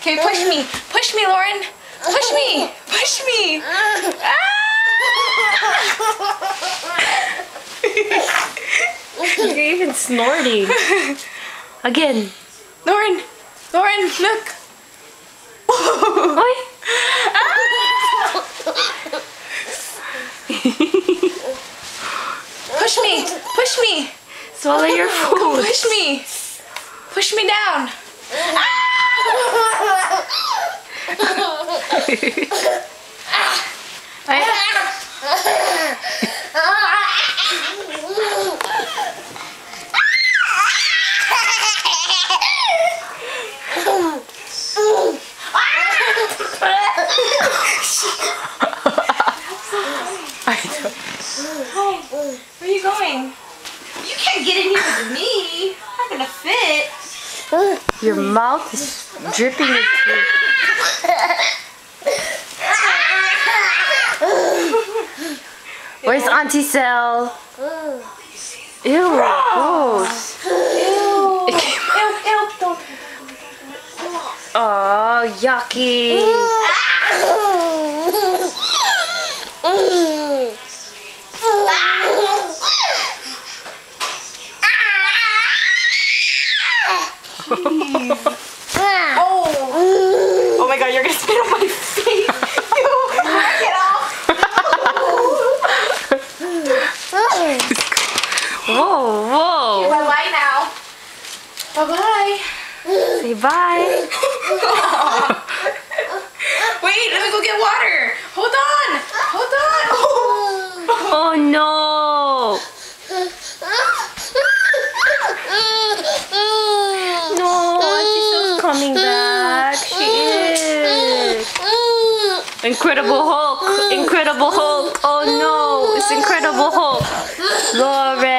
Okay, push me. Push me, Lauren. Push me. Push me. Ah! You're even snorting. Again. Lauren. Lauren, look. Oi. Push me. Push me. Swallow your food. Push me. Push me down. Hi. Where are you going? You can't get in here with me. I'm not gonna fit. Your mouth is dripping with food. Where's Auntie Cell? Ew, gross. Ew. Ew, don't. Oh, yucky. Oh my god, you're gonna spit on my face. Get off. Whoa, whoa. Bye-bye now. Bye-bye. Say bye. Wait, let me go get water. Hold on. Hold on. Oh no. No, Auntie Cell's coming back. She is. Incredible Hulk. Incredible Hulk. Oh no. It's Incredible Hulk. Lauren.